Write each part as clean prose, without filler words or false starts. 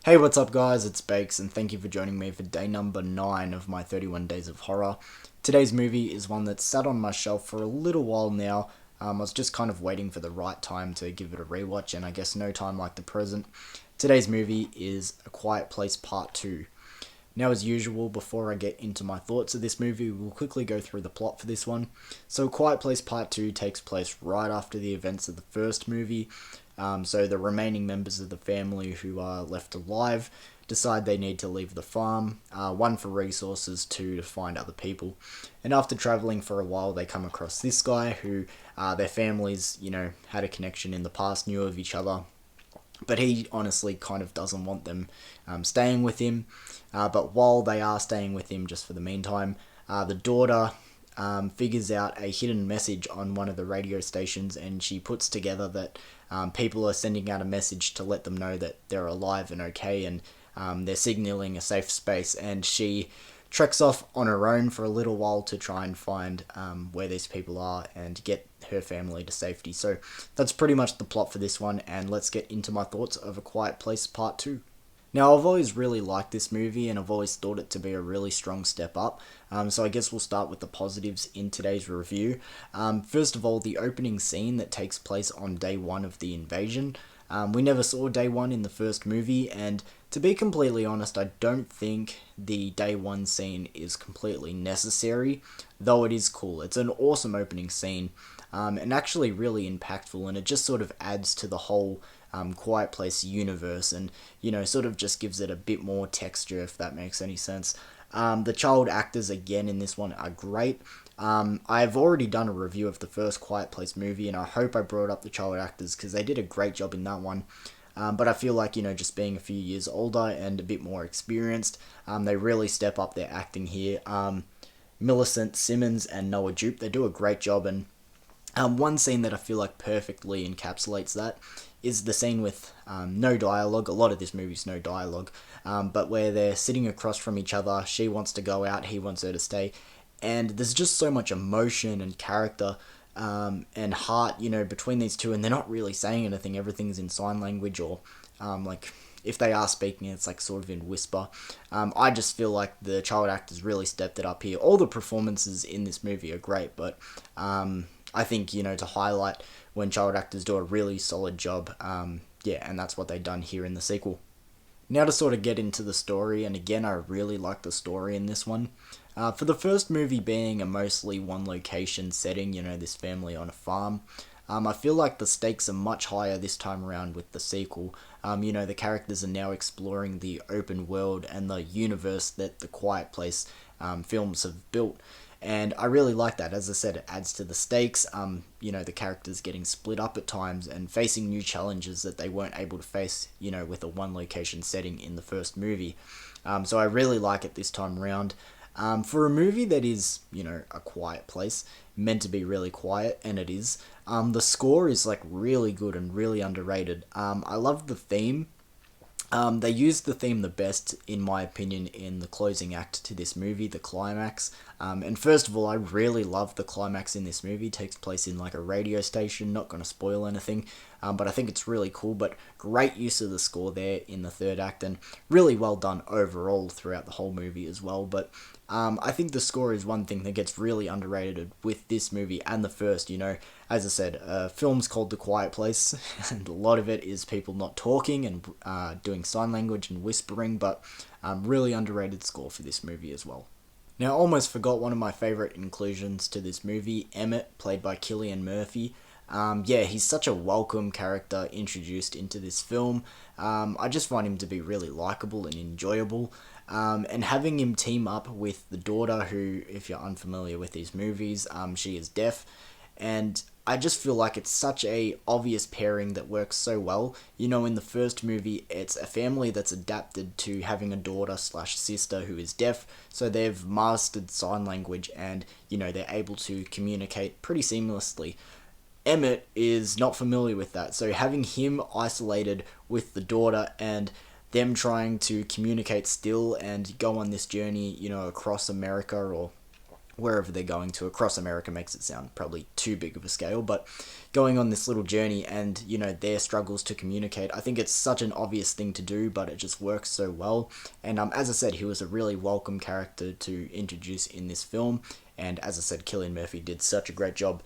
Hey, what's up, guys? It's Bakes, and thank you for joining me for day number 9 of my 31 Days of Horror. Today's movie is one that's sat on my shelf for a little while now. I was just kind of waiting for the right time to give it a rewatch, and I guess no time like the present. Today's movie is A Quiet Place Part 2. Now, as usual, before I get into my thoughts of this movie, we'll quickly go through the plot for this one. So, Quiet Place Part 2 takes place right after the events of the first movie. So, the remaining members of the family who are left alive decide they need to leave the farm, one for resources, two to find other people. And after traveling for a while, they come across this guy who their families, had a connection in the past, knew of each other, but he honestly kind of doesn't want them staying with him. But while they are staying with him just for the meantime, the daughter figures out a hidden message on one of the radio stations, and she puts together that people are sending out a message to let them know that they're alive and okay, and they're signaling a safe space. And she treks off on her own for a little while to try and find where these people are and get her family to safety. So that's pretty much the plot for this one, and let's get into my thoughts of A Quiet Place Part 2. Now, I've always really liked this movie, and I've always thought it to be a really strong step up. So I guess we'll start with the positives in today's review. First of all, the opening scene that takes place on day one of the invasion. We never saw day one in the first movie, and to be completely honest, I don't think the day one scene is completely necessary, though it is cool. It's an awesome opening scene, and actually really impactful, and it just sort of adds to the whole Quiet Place universe, and sort of just gives it a bit more texture, if that makes any sense. The child actors again in this one are great. I've already done a review of the first Quiet Place movie, and I hope I brought up the child actors because they did a great job in that one. But I feel like, just being a few years older and a bit more experienced, they really step up their acting here. Millicent Simmons and Noah Jupe, they do a great job, and one scene that I feel like perfectly encapsulates that is the scene with no dialogue. A lot of this movie's no dialogue, but where they're sitting across from each other. She wants to go out, he wants her to stay, and there's just so much emotion and character and heart, between these two, and they're not really saying anything. Everything's in sign language, or like if they are speaking, it's like sort of in whisper. I just feel like the child actors really stepped it up here. All the performances in this movie are great, but I think, to highlight when child actors do a really solid job, and that's what they've done here in the sequel. Now to sort of get into the story, and again, I really like the story in this one. For the first movie being a mostly one location setting, this family on a farm, I feel like the stakes are much higher this time around with the sequel. The characters are now exploring the open world and the universe that the Quiet Place films have built. And I really like that. As I said, it adds to the stakes. The characters getting split up at times and facing new challenges that they weren't able to face, with a one location setting in the first movie. So I really like it this time around. For a movie that is, a quiet place, meant to be really quiet, and it is, the score is like really good and really underrated. I love the theme. They used the theme the best, in my opinion, in the closing act to this movie, the climax. And first of all, I really love the climax in this movie. It takes place in like a radio station, not going to spoil anything, but I think it's really cool. But great use of the score there in the third act, and really well done overall throughout the whole movie as well. But I think the score is one thing that gets really underrated with this movie and the first. As I said, film's called The Quiet Place, and a lot of it is people not talking and doing sign language and whispering, but really underrated score for this movie as well. Now, I almost forgot one of my favourite inclusions to this movie, Emmett, played by Cillian Murphy. He's such a welcome character introduced into this film. I just find him to be really likeable and enjoyable. And having him team up with the daughter, who, if you're unfamiliar with these movies, she is deaf. And I just feel like it's such a obvious pairing that works so well. In the first movie, it's a family that's adapted to having a daughter slash sister who is deaf, so they've mastered sign language, and, they're able to communicate pretty seamlessly. Emmett is not familiar with that, so having him isolated with the daughter and them trying to communicate still and go on this journey, across America or wherever they're going to. Across America makes it sound probably too big of a scale, but going on this little journey and, their struggles to communicate, I think it's such an obvious thing to do, but it just works so well. And as I said, he was a really welcome character to introduce in this film, and as I said, Cillian Murphy did such a great job.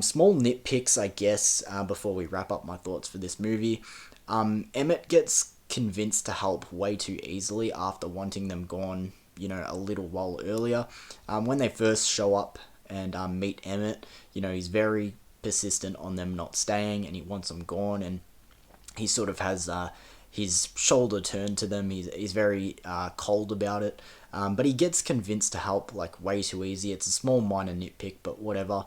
Small nitpicks, I guess, before we wrap up my thoughts for this movie. Emmett gets convinced to help way too easily after wanting them gone, a little while earlier. When they first show up and meet Emmett, he's very persistent on them not staying, and he wants them gone, and he sort of has his shoulder turned to them. He's very cold about it, but he gets convinced to help like way too easy. It's a small minor nitpick, but whatever.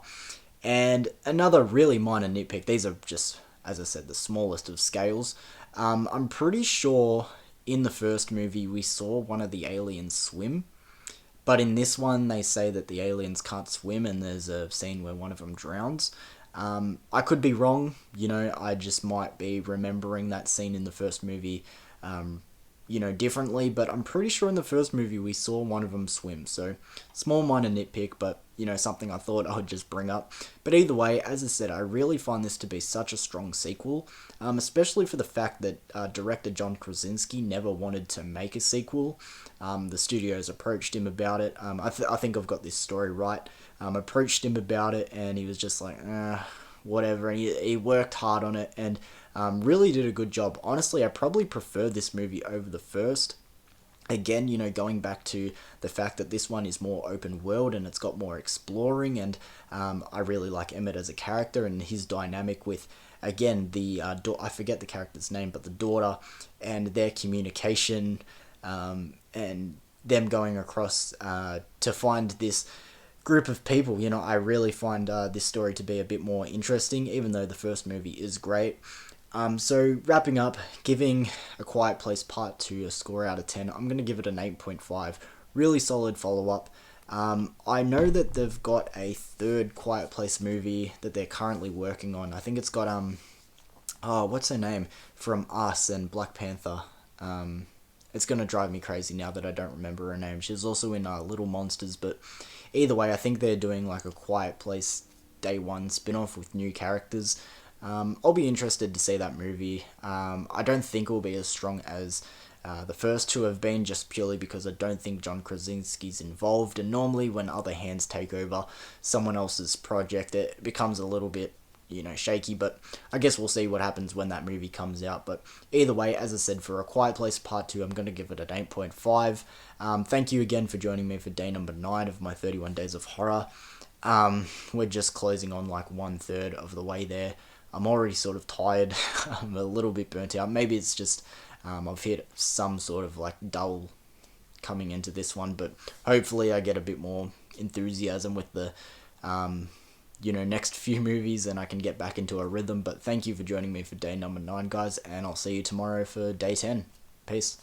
And another really minor nitpick, these are just, as I said, the smallest of scales. I'm pretty sure in the first movie we saw one of the aliens swim, but in this one they say that the aliens can't swim, and there's a scene where one of them drowns. I could be wrong, I just might be remembering that scene in the first movie, differently, but I'm pretty sure in the first movie we saw one of them swim, so small minor nitpick, but, something I thought I would just bring up. But either way, as I said, I really find this to be such a strong sequel, especially for the fact that director John Krasinski never wanted to make a sequel. The studios approached him about it. I think I've got this story right. Approached him about it, and he was just like, whatever, and he worked hard on it, and really did a good job. Honestly, I probably prefer this movie over the first. Again, going back to the fact that this one is more open world and it's got more exploring, and I really like Emmett as a character and his dynamic with, again, the I forget the character's name, but the daughter, and their communication, and them going across to find this group of people. I really find this story to be a bit more interesting, even though the first movie is great. So wrapping up, giving A Quiet Place Part 2 a score out of 10, I'm going to give it an 8.5. Really solid follow-up. I know that they've got a third Quiet Place movie that they're currently working on. I think it's got, what's her name? From Us and Black Panther. It's going to drive me crazy now that I don't remember her name. She's also in Little Monsters, but either way, I think they're doing like a Quiet Place Day 1 spin-off with new characters. I'll be interested to see that movie. I don't think it will be as strong as the first two have been, just purely because I don't think John Krasinski's involved, and normally when other hands take over someone else's project, it becomes a little bit, shaky, but I guess we'll see what happens when that movie comes out. But either way, as I said, for A Quiet Place Part 2, I'm going to give it an 8.5. Thank you again for joining me for day number 9 of my 31 Days of Horror. We're just closing on like 1/3 of the way there. I'm already sort of tired. I'm a little bit burnt out. Maybe it's just I've hit some sort of like dull coming into this one, but hopefully I get a bit more enthusiasm with the next few movies, and I can get back into a rhythm. But thank you for joining me for day number 9, guys, and I'll see you tomorrow for day 10. Peace.